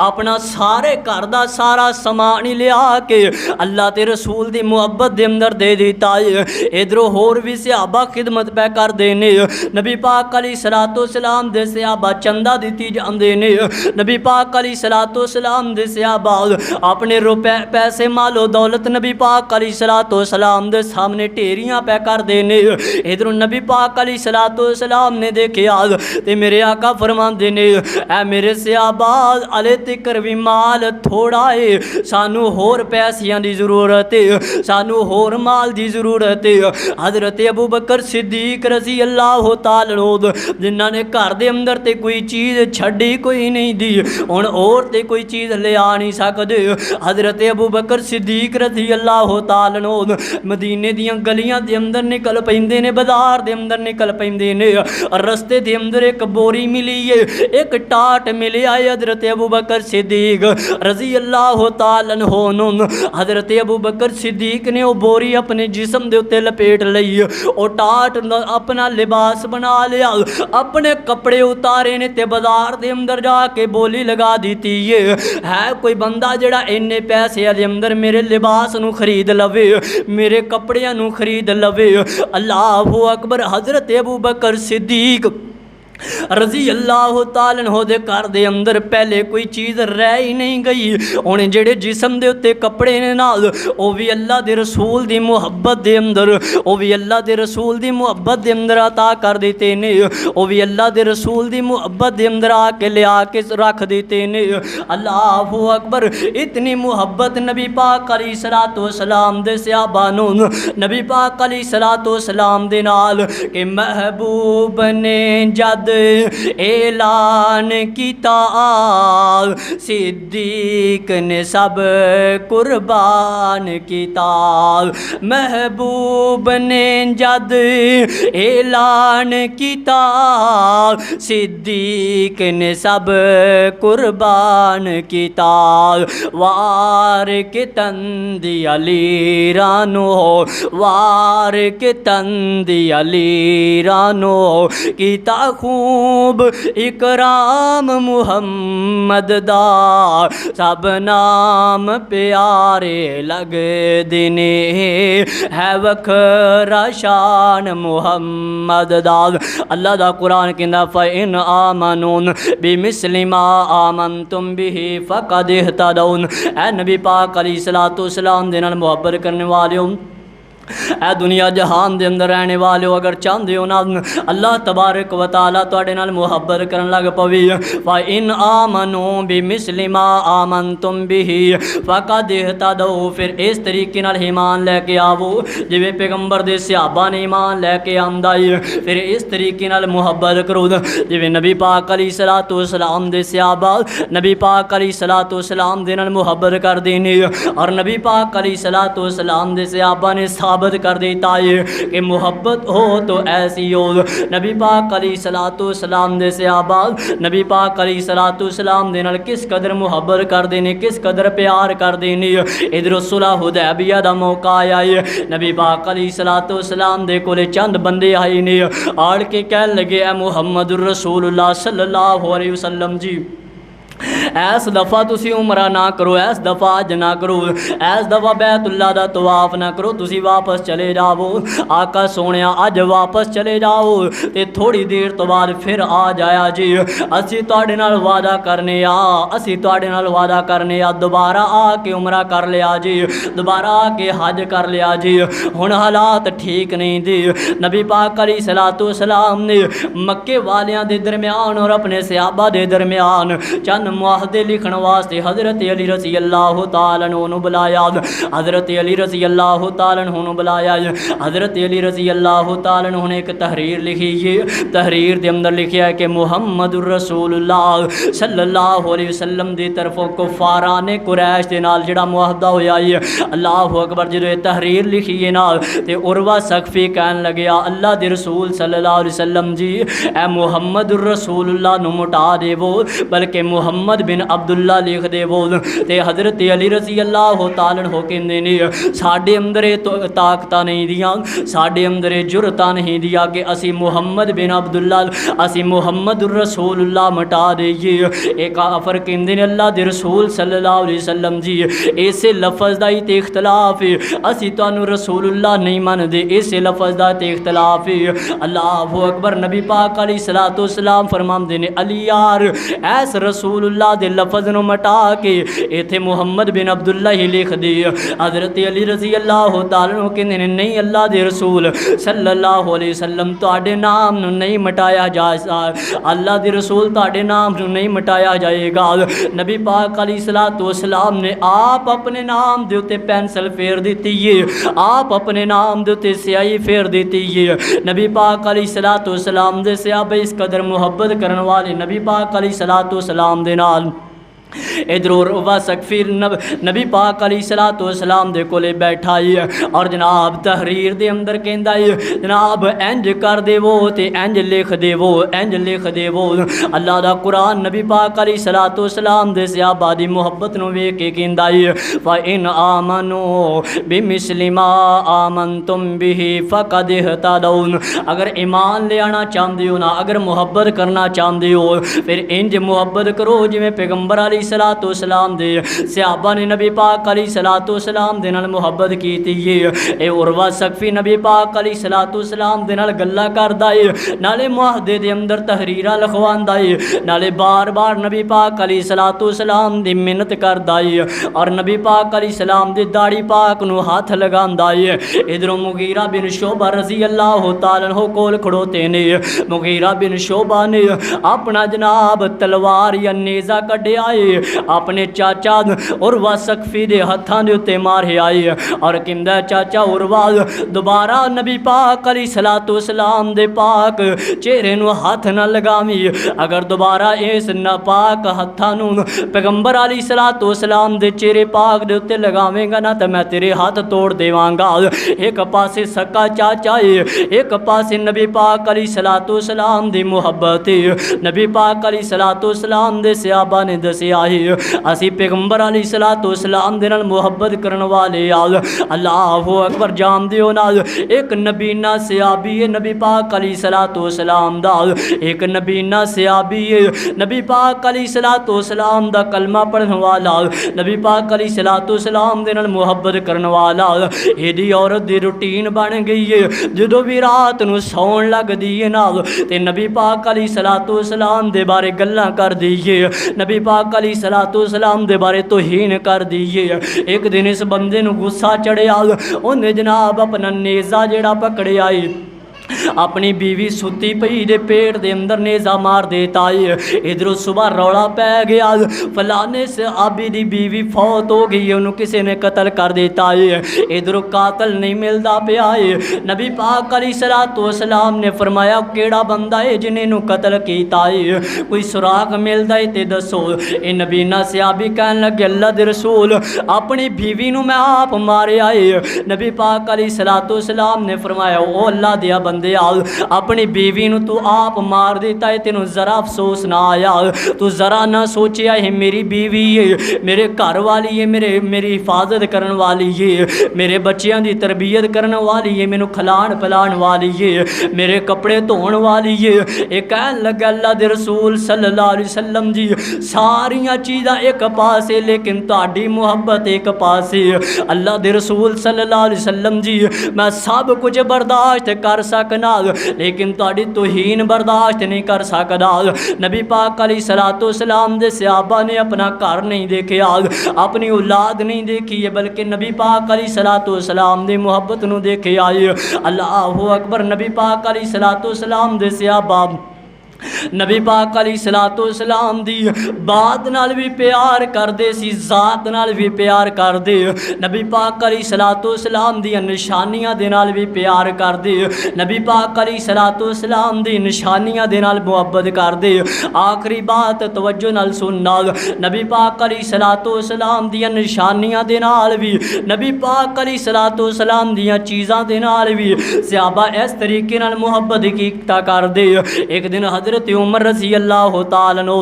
अपना सारे घर का सारा समान ही लिया के अल्लाह ते रसूल दी मुहब्बत दे अंदर दे दिता है। इधरों होर भी सहाबा खिदमत पै कर देने। नबी पाक अलैहिस्सलाम दे सहाबा चंदा दिती जांदे ने। नबी पाक अलैहिस्सलाम दे सहाबा अपने रुपए पैसे मालो दौलत नबी पाक अलैहिस्सलाम दे सामने ढेरियां पै कर देने। इधरों नबी पाक अलैहिस्सलाम ने देखिया ते मेरे आका फरमांदे ने ऐ मेरे सहाबा अले तिकर भी माल थोड़ा है, सानू होर पैसियां दी जरूरत है, सानू होर माल दी जरूरत है। हजरत अबू बकर सिद्दीक रजी अल्लाह तआला अन्हु जिन्हां ने घर दे अंदर ते कोई चीज़ छड्डी कोई नहीं दी, हुण और ते कोई चीज़ ले आ नहीं सकदे। हजरत अबू बकर सिद्दीक रजी अल्लाह तआला अन्हु मदीने दियां गलियां दे अंदर निकल पैंदे ने, बाजार दे अंदर निकल पैंदे ने। रस्ते के अंदर एक बोरी मिली है, एक टाट मिली है। हजरत अबू बकर सिद्दीक रजी अल्लाह तआला अन्हु हजरत अबू बकर सिद्दीक ने वो बोरी अपने जिस्म के उत्ते लपेट लई, और टाट अपना लिबास बना लिया, अपने कपड़े उतारे ने ते बाजार के अंदर जाके बोली लगा दी है कोई बंदा जड़ा इन्ने पैसे दे अंदर मेरे लिबास नू खरीद लवे, मेरे कपड़ियां नू खरीद लवे। अल्लाहु अकबर। हजरत अबू बकर सिद्दीक रजी अल्लाह तआला अन्हु दे घर दे अंदर पहले कोई चीज़ रह ही नहीं गई। हुण जेड़े जिस्म दे उत्ते कपड़े ने नाल वो भी अल्लाह दे रसूल दी मुहब्बत दे अंदर, वो भी अल्लाह दे रसूल दी मुहब्बत दे अंदर अता कर देते ने, वो भी अल्लाह दे रसूल दी मुहब्बत दे अंदर आके लिया के रख देते ने। अल्लाहु अकबर। इतनी मुहब्बत नबी पाक अलैहिस्सलाम दे सहाबा नू नबी पाक अलैहिस्सलाम दे नाल कि महबूब ने जद ऐलान किता सिद्दीक ने सब कुर्बान किता। महबूब ने जद ऐलान किता सिद्दीक ने सब कुर्बान किता। वार के तंदी अली रानो, वार के तंदी अली रानो किता खूब इकराम मुहम्मद दा, सब नाम प्यारे लग दिने है वखरा शान मुहम्मद दा। अल्लाह दा कुरान कहंदा फ़इन आमनून बिमिस्लि मा आमनतुम बिही फ़क़द इहतदौन। ऐ नबी पाक अलैहिस्सलातु वस्सलाम दे नाल मुहब्बत करने वाले ए दुनिया जहान दे अंदर रहने वाले हो, अगर चाहते हो ना अल्लाह तबारक व तआला तुहाडे नाल मुहब्बत करन लग पवे। फ इन आमनू बिमिस्लि मा आमनतुम बिही फकद इहतदौ, फिर इस तरीके नाल ईमान लैके आवो जिवें पैगंबर दे सहाबा ने ईमान लैके आंदा है। फिर इस तरीके नाल मुहब्बत करो जिवें नबी पाक अलैहिस्सलातु वस्सलाम दे सहाबा नबी पाक अलैहिस्सलातु वस्सलाम दे नाल मुहब्बत करदे ने, और नबी पाक अलैहिस्सलातु वस्सलाम दे सहाबा ने साबित कर देता है कि मोहब्बत हो तो ऐसी हो। नबी पाक अलैहिस्सलातु वस्सलाम दे सहाबा नबी पाक अलैहिस्सलातु वस्सलाम दे नाल किस कदर मुहब्बत करदे ने, किस कदर प्यार करदे ने। इधर सुलह हुदैबिया दा मौका आया है, नबी पाक अलैहिस्सलातु वस्सलाम दे कोले चंद बंदे आए ने, आड़ के कहन लगे ए मुहम्मदुर रसूलुल्लाह सल्लल्लाहु अलैहि वसल्लम जी, ऐस दफ़ा तुसी उमरा ना करो, ऐस दफ़ा अज ना करो, ऐस दफ़ा बैतुल्ला दा तवाफ ना करो, तुसी वापस चले जाओ। आका सोने अज वापस चले जाओ ते थोड़ी देर तो बाद फिर आ जाया जी, असी तुहाडे नाल वादा करने असी तुहाडे नाल वादा करने दोबारा आके उमरा कर लिया जी, दोबारा आके हज कर लिया जी। हुण हालात ठीक नहीं दी। नबी पाक अलैहिस्सलातु वस्सलाम ने मक्के वालियां दे दरम्यान और अपने सहाबा दे दरम्यान चंद मुआहदे लिखण वास्ते हज़रत अली रज़ी अल्लाह तआला अन्हु बुलाया। हज़रत अली रज़ी अल्लाह तआला अन्हु बुलाया। हज़रत अली रज़ी अल्लाह तआला अन्हु ने एक तहरीर लिखी है। तहरीर के अंदर लिखा है कि मुहम्मदुर रसूलुल्लाह सल्लल्लाहु अलैहि वसल्लम दी तरफों कुफाराने कुरैश दे नाल जिहड़ा मुआहदा होया है, अल्लाहु अकबर, जो तहरीर लिखी है ना ते उरवा सकफी कहन लगे अल्लाह दे रसूल सल्लल्लाहु अलैहि वसल्लम जी, ए मुहम्मदुर रसूलुल्लाह नूं मुटा देवो, बल्कि मुहम्मद बिन अब्दुल्ला लिख देवो। ते हज़रत अली रज़ी अल्लाह तआला अन्हु कहंदे ने साडे अंदर ताकत नहीं दियां, साडे अंदर जुरत नहीं दिया कि असी मुहम्मद बिन अब्दुल्ला असी मुहम्मदुर रसूलुल्लाह मटा देइए। एक आफर कहंदे ने अल्लाह दे रसूल सल्लल्लाहु अलैहि वसल्लम जी, इसे लफज दा ही ते इख्तलाफ है, असी तुहानू रसूलुल्लाह नहीं मनदे, इसे लफज दा ते इख्तलाफ है। अल्लाहु अकबर। नबी पाक अलैहिस्सलातु वस्सलाम फरमांदे ने अली यार ऐस रसूलुल्लाह दे लफज नूं मटा के इत्थे मुहम्मद बिन अब्दुल्ला ही लिख दी। हज़रत अली रज़ी अल्लाह तआला अन्हु कहंदे ने नहीं अल्लाह दे रसूल सल्लल्लाहु अलैहि वसल्लम तुहाडे नाम नूं नहीं मिटाया जा, अल्लाह दे रसूल तुहाडे नाम नूं नहीं मिटाया जाएगा। नबी पाक अलैहिस्सलातु वस्सलाम ने आप अपने नाम दे उत्ते पेंसिल फेर दी है, आप अपने नाम दे उत्ते स्याही फेर दी है। नबी पाक अलैहिस्सलातु वस्सलाम दे सहाबा इस कदर मुहब्बत करने वाले नबी पाक अलैहिस्सलातु वस्सलाम दे नाल इधर वा सकफीर नबी पाक अलैहिस्सलातु वस्सलाम दे कोले बैठा है और जनाब तहरीर दे अंदर कहंदा है जनाब इंज कर देवो ते इंज लिख देवो, इंज लिख देवो। अल्लाह दा कुरान नबी पाक अलैहिस्सलातु वस्सलाम दे सहाबा दी मुहब्बत नूं वेख के कहंदा है फ इन आमनू बिमिस्लि मा आमनतुम बिही फकद इहतदौन। अगर ईमान ले आना चाहते हो ना, अगर मुहब्बत करना चाहते हो, फिर इंज मुहब्बत करो जिवें पैगंबर अलैहिस्सलातु वस्सलाम दे सहाबा ने नबी पाक अलैहिस्सलातु वस्सलाम दे नाल मुहब्बत कीती है। ए उरवा सकफी नबी पाक अलैहिस्सलातु वस्सलाम दे नाल गल्लां करदा है, नाले मुआहदे दे अंदर तहरीरां लिखवांदा है, नाले बार बार नबी पाक अलैहिस्सलातु वस्सलाम दी मिन्नत करदा है और नबी पाक अलैहिस्सलाम दी दाढ़ी पाक नूं हाथ लगांदा है। इधरों मुगीरा बिन शोबा रज़ी अल्लाह तआला अन्हु कोल खड़ोते ने। मुगीरा बिन शोबा ने अपना जनाब तलवार या नेज़ा कढ़िया है, अपने चाचा उरवा सकफी दे हत्थां दे उत्ते मारे आए और कहंदा चाचा उरवा दोबारा नबी पाक अलैहिस्सलातु वस्सलाम दे पाक चेहरे नूं हाथ ना लगावी, अगर दोबारा इस नापाक हत्थां नूं पैगंबर अलैहिस्सलातु वस्सलाम दे चेहरे पाक दे उत्ते लगावेंगा ना तो मैं तेरे हाथ तोड़ देवांगा। एक पासे सक्का चाचा है, एक पासे नबी पाक अलैहिस्सलातु वस्सलाम दी मुहब्बत है। नबी पाक अलैहिस्सलातु वस्सलाम दे सहाबा ने दसिया है असी पैगंबर अलैहिस्सलातु वस्सलाम दे नाल मुहब्बत करने वाले अल्लाहु अकबर। जानदे हो ना एक नबीना सहाबी है नबी पाक अलैहिस्सलातु वस्सलाम दा, एक नबीना सहाबी है नबी पाक अलैहिस्सलातु वस्सलाम दा कलमा पढ़ने वाला, नबी पाक अलैहिस्सलातु वस्सलाम दे नाल मुहब्बत करने वाला। एदी औरत दी रूटीन बन गई है, जदों भी रात नूं सौण लगदी है ना ते नबी पाक अलैहिस्सलातु वस्सलाम दे बारे गल्लां करदी है। नबी पाक अलैहिस्सलातु अलैहिस्सलाम दे बारे तौहीन कर दी है। एक दिन इस बंदे नूं गुस्सा चढ़िया, उन्हें जनाब अपना नेज़ा जिहड़ा पकड़िया है, अपनी बीवी सुती पई दे पेट दे अंदर नेज़ा मार देता है। इधरों सुबह रौला पै गया, फलाने सहाबी दी बीवी फौत हो गई है, उन्होंने किसी ने कत्ल कर देता है। इधरों कातल नहीं मिलता पिया है। नबी पाक अलैहिस्सलाम ने फरमाया केड़ा बंदा है जिन्हें नू कत्ल किया है, कोई सुराग मिलता है तो दसो। ये नबीना सहाबी कहन लगे अल्लाह दे रसूल अपनी बीवी नू मैं आप मारिया है। नबी पाक अलैहिस्सलाम ने फरमाया ओ अल्लाह दिया बंदे अपनी बीवी नू तू आप मार देता है, तेनू जरा अफसोस ना आया, तू जरा ना सोचिया है मेरी बीवी है, मेरे घर वाली है, मेरी हिफाजत करने वाली है, मेरे बच्चों की तरबियत करने वाली है, मैनू खिलाण पिलाण वाली है, मेरे कपड़े धोण वाली है। ये कहन लगा अल्लाह दे रसूल सल्लल्लाहु अलैहि वसल्लम जी सारियां चीज़ां एक पासे लेकिन तुहाडी मुहब्बत एक पासे। अल्लाह दे रसूल सल्लल्लाहु अलैहि वसल्लम जी मैं सब कुछ बर्दाश्त कर सकना लेकिन तुहाडी तौहीन बर्दाश्त नहीं कर सकदा। नबी पाक अलैहिस्सलाम दे सहाबा ने अपना घर नहीं देखा, अपनी औलाद नहीं देखी है, बल्कि नबी पाक अलैहिस्सलाम दी मुहब्बत नूं देखे आए। अल्लाहु अकबर। नबी पाक अलैहिस्सलाम दे सहाबा नबी पाक अलैहिस्सलाम दी बात नाल भी प्यार करदे सी, जात नाल भी प्यार करदे, नबी पाक अलैहिस्सलाम दी निशानियां दे नाल भी प्यार करदे, नबी पाक अलैहिस्सलाम दी निशानियां दे नाल मुहब्बत करदे। आखिरी बात तवज्जो नाल सुनना, नबी पाक अलैहिस्सलाम दी निशानियां दे नाल भी, नबी पाक अलैहिस्सलाम दी चीज़ां दे नाल भी सहाबा इस तरीके नाल मुहब्बत कीता करदे। एक दिन हज़रत उमर रज़ी अल्लाह तआला अन्हु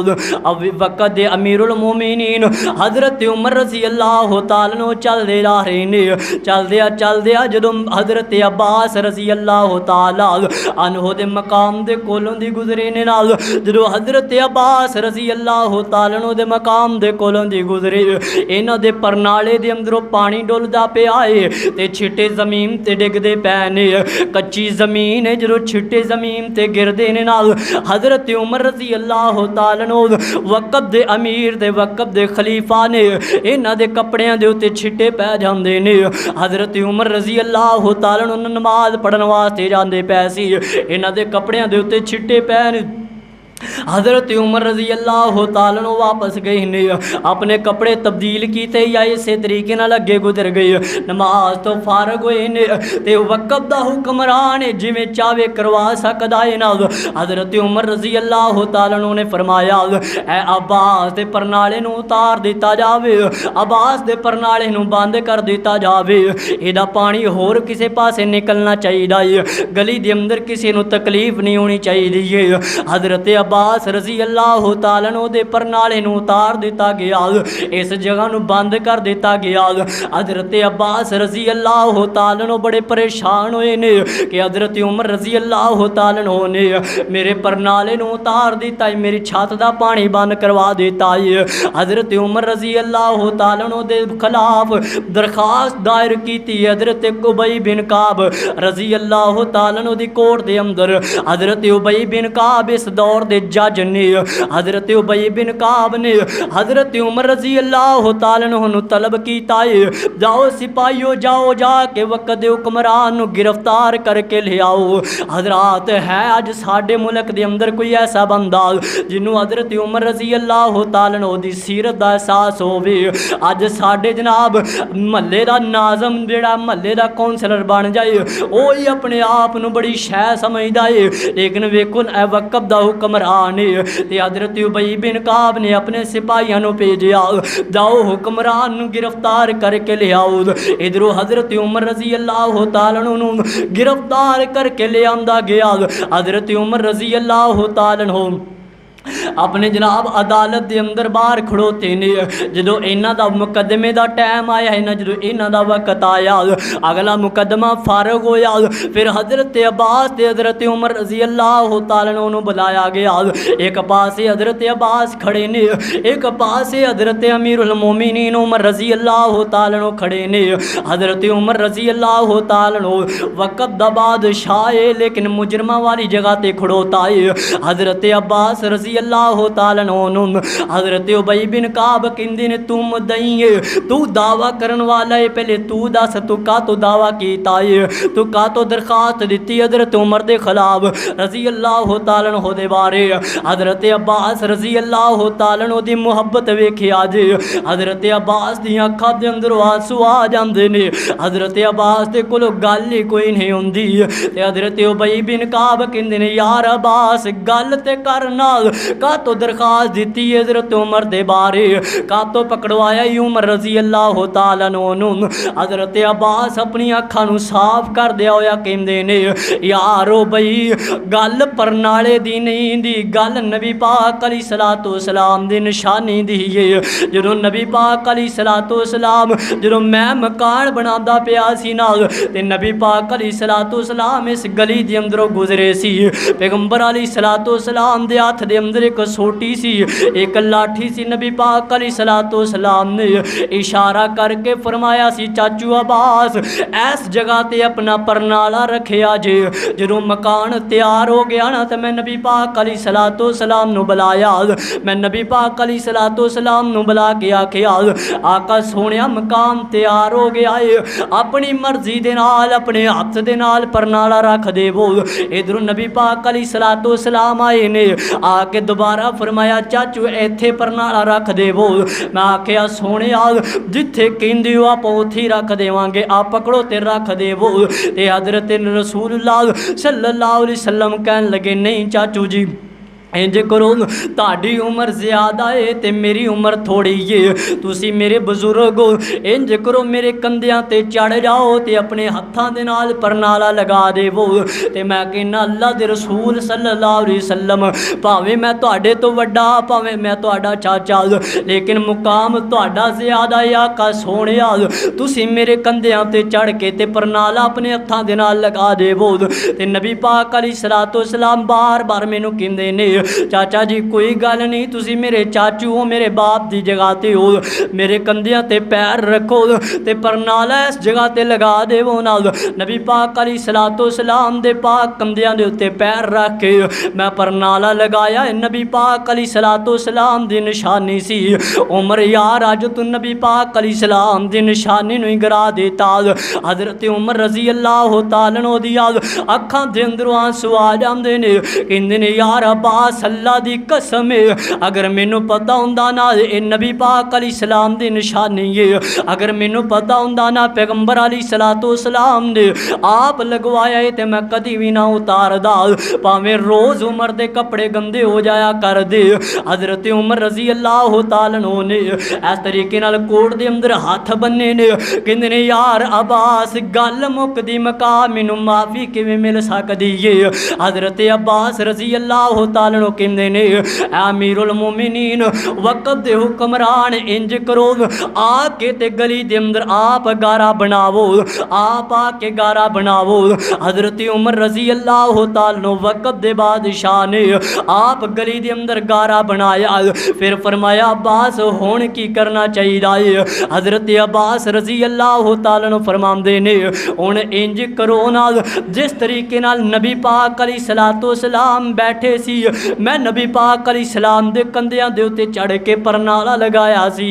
वक़्त दे अमीरुल मोमिनीन हज़रत उमर रज़ी अल्लाह तआला अन्हु चलदे जा रहे ने, चलदे जदों हज़रत अब्बास रज़ी अल्लाह तआला अन्हु दे मकाम दे कोलों दी गुजरे ने नाल, जदों हज़रत अब्बास रज़ी अल्लाह तआला अन्हु दे मकाम दे कोलों दी गुजरे, इन्हां दे परनाले दे अंदरों पानी डुलदा पिया है ते छिट्टे ज़मीन ते डिगदे पै ने। कच्ची ज़मीन है, जदों छिट्टे ज़मीन ते गिरदे ने नाल हज़रत उमर रज़ी अल्लाह तआला अन्हु वक़्त दे अमीर दे वक़्त दे खलीफा ने इन्हां दे कपड़ियां दे उत्ते छिट्टे पै जांदे ने। हज़रत उमर रज़ी अल्लाह तआला अन्हु नमाज पढ़न वास्ते जांदे पै सी, इन्हां दे कपड़ियां दे उत्ते छिट्टे पै ने। हज़रत उमर रज़ी अल्लाह तआला अन्हु वापस गए ने, अपने कपड़े तब्दील कीते या इसे तरीके नाल अगे गुजर गए, नमाज तो फारग होए ने ते वक़्त दा हुक्मरान है जिवें चाहे करवा सकदा है ना। हज़रत उमर रज़ी अल्लाह तआला अन्हु ने फरमाया ऐ अब्बास दे परनाले नूं उतार दिता जावे, अब्बास दे परनाले नूं बंद कर दिता जावे, इहदा पानी होर किसे पासे निकलना चाहिए, गली दे अंदर किसी नूं तकलीफ नहीं होनी चाहिए। हज़रत अब्बास रज़ी अल्लाह तआला अन्हु दे परनाले नूं उतार दिता गया, इस जगह नूं बंद कर दिता गया। हज़रत अब्बास रज़ी अल्लाह तआला अन्हु बड़े परेशान होए ने कि हज़रत उमर रज़ी अल्लाह तआला अन्हु ने मेरे परनाले नूं उतार दिता है, मेरी छत दा पानी बंद करवा दिता है। हज़रत उमर रज़ी अल्लाह तआला अन्हु दे खिलाफ दरखास्त दायर की थी हज़रत उबई बिन काब रज़ी अल्लाह तआला अन्हु दी कोर्ट दे अंदर। हज़रत उबई बिन काब इस दौर दे जज ने, हज़रत उबई बिन काब ने हज़रत उमर रज़ी अल्लाह तआला अन्हु तलब कीता है जाओ सिपाहियों जाओ जाके वक़्त दे हुक्मरान नूं गिरफ्तार करके ले आओ। हज़रात है अज साडे मुल्क दे अंदर कोई ऐसा बंदा जिन्हों हज़रत उमर रज़ी अल्लाह तआला अन्हु दी सीरत दा एहसास होवे, अज साडे जनाब महल्ले दा नाज़म जिहड़ा महल्ले दा कौंसलर बन जाए वो ही अपने आप नूं बड़ी शै समझदा है, लेकिन वेखो वक़्त दा हुक्मरान है ते हज़रत उबई बिन काब ने अपने सिपाहियों नूं भेजिया जाओ हुक्मरान नूं गिरफ्तार करके ले आओ। इधरों हज़रत उमर रज़ी अल्लाह तआला अन्हु नूं गिरफ्तार करके ले आंदा गया। हज़रत उमर रज़ी अल्लाह तआला अन्हु अपने जनाब अदालत के अंदर बाहर खड़ोते ने, जो इन्हों का मुकदमे का टाइम आया है ना, जो इन्हों का वक्त आया अगला मुकदमा फारग होया, फिर हज़रत अब्बास ते हज़रत उमर रज़ी अल्लाह तआला अन्हु बुलाया गया। एक पासे हज़रत अब्बास खड़े ने, एक पासे हज़रत अमीरुल मोमिनीन उमर रज़ी अल्लाह तआला अन्हु खड़े ने। हज़रत उमर रज़ी अल्लाह तआला अन्हु वक़्त दा बादशाह है लेकिन मुजरमा वाली जगह ते खड़ोता है। हज़रत अब्बास रज़ी रज़ी अल्लाह तआला अन्हु हज़रत उबई बिन काब कहंदे ने तू मुद्दई है, तू दावा करन वाला है, पहले तू दस तू का तो दावा कीता है, तू का तो दरखास्त दी हज़रत उमर दे खिलाफ रज़ी अल्लाह तआला अन्हु दे बारे। हज़रत अब्बास रज़ी अल्लाह तआला अन्हु दी मुहब्बत वेखिया जे हज़रत अब्बास दी अखां दे अंदरों आंसू आ जांदे ने। हज़रत अब्बास दे कोलों गल ही कोई नहीं हुंदी ते हज़रत उबई बिन काब कहंदे ने यार अब्बास गल ते कर नाल का तो दरखास्त दी हज़रत उमर दे बारे, का तो पकड़वाया ही उमर रज़ी अल्लाह तआला अन्हु। हज़रत अब्बास अपनी अखां नूं साफ कर दिया होया कहंदे ने यारो बई गल परनाले दी नहीं दी, गल नबी पाक अलैहिस्सलातु वस्सलाम दी निशानी दी है। जदों नबी पाक अलैहिस्सलातु वस्सलाम जदों मैं मकान बनांदा पिया सी नाल ते नबी पाक अलैहिस्सलातु वस्सलाम इस गली दे अंदरों गुजरे सी, पैगंबर अलैहिस्सलातु वस्सलाम दे हत्थ दे अंदर एक सोटी सी, एक लाठी सी। नबी पाक अलैहिस्सलातु वस्सलाम ने इशारा करके फरमाया सी चाचू अब्बास इस जगह ते अपना परनाला रखिया जे, जदों मकान तैयार हो गया ना तो मैं नबी पाक अलैहिस्सलातु वस्सलाम नूं बुलाया, मैं नबी पाक अलैहिस्सलातु वस्सलाम नूं बुला के आखिया आका सोहणिया मकान तैयार हो गया है, अपनी मर्जी दे नाल अपने हथ दे नाल परनाला रख देवो। इधरों नबी पाक अलैहिस्सलातु वस्सलाम आए ने आके दोबारा फरमाया चाचू इत्थे परनाला रख देवो। मैं आखिया सोहणिया जिथे कहंदे हो आप उत्थे रख देवांगे, आप पकड़ो ते रख देवो। ते हज़रत रसूलुल्लाह सल्लल्लाहु अलैहि वसल्लम कहन लगे नहीं चाचू जी इंज करो ताड़ी उम्र ज़्यादा है ते मेरी उम्र थोड़ी है, तुसी मेरे बजुर्ग हो, इंज करो मेरे कंधियां ते चढ़ जाओ ते अपने हत्थां दे नाल परनाला लगा देवो। ते मैं कहना अल्लाह दे रसूल सल्लल्लाहु अलैहि वसल्लम भावें मैं तुहाडे तो वड्डा भावें मैं तुहाडा चाचा लेकिन मुकाम तुहाडा ज़्यादा है आका सोहणिया, तुसी मेरे कंधियां ते चढ़ के ते परनाला अपने हत्थां दे नाल लगा देवो। ते नबी पाक अलैहिस्सलातु वस्सलाम बार बार मैनू कहंदे ने चाचा जी कोई गल नहीं, तुसी मेरे चाचू हो, मेरे बाप की जगह ते हो, मेरे कंधियां ते पैर रखो ते परनाला इस जगह ते लगा देवो नाल। नबी पाक अलैहिस्सलातु वस्सलाम दे पाक कंधियां दे उत्ते पैर रख के मैं परनाला लगाया। नबी पाक अलैहिस्सलातु वस्सलाम दी निशानी सी। उमर यार अज तू नबी पाक अलैहिस्सलाम दी निशानी नूं गिरा देता। हज़रत उमर रज़ी अल्लाह तआला अन्हु दी अखां दे अंदरों आंसू आ जांदे ने, कहंदे ने यार अब्बास अल्लाह दी कसम है अगर मैनू पता हुंदा ना ये नबी पाक अलैहिस्सलाम दी निशानी है, अगर मैनू पता हुंदा ना पैगंबर अलैहिस्सलातु वस्सलाम ने आप लगवाया है तो मैं कदी भी ना उतारदा, भावें रोज़ उमर दे कपड़े गंदे हो जाया कर दे। हज़रत उमर रज़ी अल्लाह तआला अन्हु ने इस तरीके नाल कोट दे अंदर हाथ बन्ने ने, कहंदे ने यार अब्बास गल मुकदी मका मैनू माफ़ी किवें मिल सकदी है। हज़रत अब्बास रज़ी अल्लाह तआला अन्हु कहंदे ने अमीरुल मोमिनीन वक़्त दे हुक्मरान इंज करो आके ते गली दे अंदर आप गारा बनावो, आप आके गारा बनावो। हज़रत उमर रज़ी अल्लाह तआला अन्हु वक़्त दे बादशाह ने आप गली दे अंदर गारा बनाया, फिर फरमाया अब्बास हुण की करना चाहिए। हज़रत अब्बास रज़ी अल्लाह तआला अन्हु फरमांदे ने हुण इंज करो नाल जिस तरीके नाल नबी पाक अलैहिस्सलातु वस्सलाम बैठे सी मैं नबी पाक अलैहिस्सलाम दे कंधियां दे उत्ते चढ़ के परनाला लगाया सी,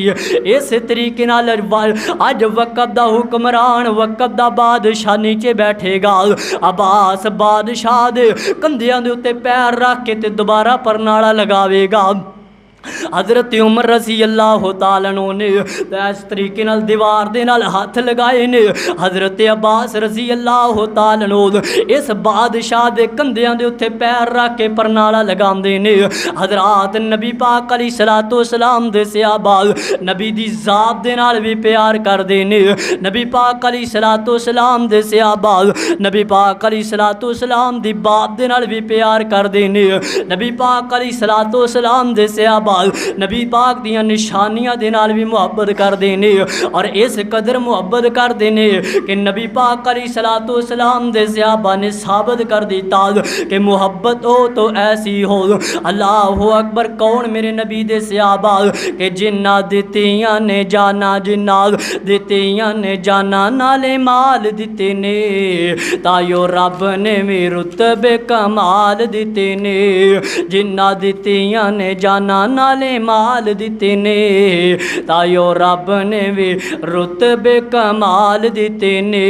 इस तरीके नाल अज वक़्त दा हुक्मरान वक़्त दा बादशाह नीचे बैठेगा। अब्बास बादशाह दे कंधियां दे उत्ते पैर रख के ते दोबारा परनाला लगावेगा। हज़रत उमर रज़ी अल्लाह तआला अन्हु ने इस तरीके नाल दीवार दे नाल हाथ लगाए ने। हज़रत अब्बास रज़ी अल्लाह तआला अन्हु इस बादशाह दे कंधियां दे उत्ते पैर रख के परनाला लगांदे ने। हज़रात नबी पाक अलैहिस्सलातु वस्सलाम दे सहाबा नबी दी ज़ात दे नाल भी प्यार करदे ने। नबी पाक अलैहिस्सलातु वस्सलाम दे सहाबा नबी पाक अलैहिस्सलातु वस्सलाम दी बात दे नाल भी प्यार करदे ने। नबी पाक अलैहिस्सलातु वस्सलाम दे सहाबा बाद नबी पाक दियां निशानियां दे नाल भी मुहब्बत करदे ने और इस कदर मुहब्बत करदे ने कि नबी पाक अलैहिस्सलातु वस्सलाम दे सहाबा ने साबित कर दिता कि मुहब्बत हो तो ऐसी हो। अल्लाहु अकबर। कौन मेरे नबी दे सहाबा कि जिन्ना दित्तियां ने जाना, जिन्ना दित्तियां ने जाना नाले माल दिते ने, तायो रब ने भी रुतबे कमाल दिते ने। जिन्ना दित्तियां ने जाना नाले माल दिते ने, तायो रब ने भी रुतबे कमाल दिते ने।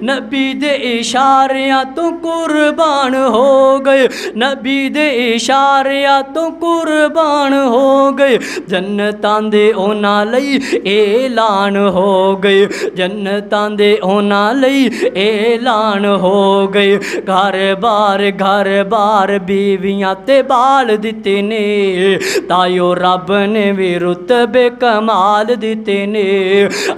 नबी दे इशारियां तो कुर्बान हो गए, नबी दे इशारियां तो कुर्बान हो गए। जन्नतां दे उन्हां लई ऐलान हो गए, जन्नतां दे उन्हां लई ऐलान हो गए। घर बार बीवियां ते बाल दिते ने, तायो रब ने भी रुतबे कमाल दिते ने।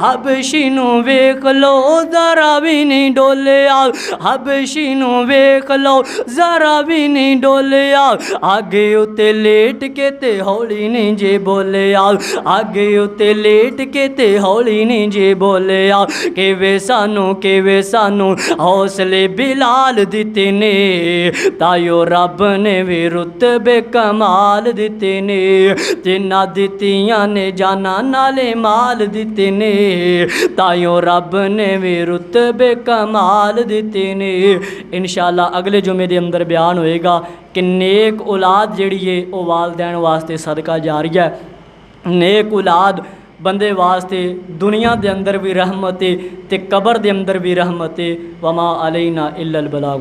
हबशी नू वेख लो जरा भी नहीं डोलिया, हबशी नू वेख लो जरा भी नहीं डोलिया। आगे उते लेट के ते हौली नहीं जे बोलिया, आगे उते लेट के ते हौली नहीं जे बोलिया। केवे सानू हौसले बिलाल दिते ने, तायो रब ने भी रुतबे कमाल दिते ने। जिन्ना दित्तियां ने जाना नाले माल दिते ने, तायो रब ने भी रुतबे कमाल दिते ने। इंशाअल्लाह अगले जुमे दे अंदर बयान होएगा कि नेक औलाद जिहड़ी है वो वालदैन वास्ते सदका जारिया है। नेक औलाद बंदे वास्ते दुनिया दे अंदर भी रहमत है ते कबर दे अंदर भी रहमत है। वमा अलैना इल्लल बलाग।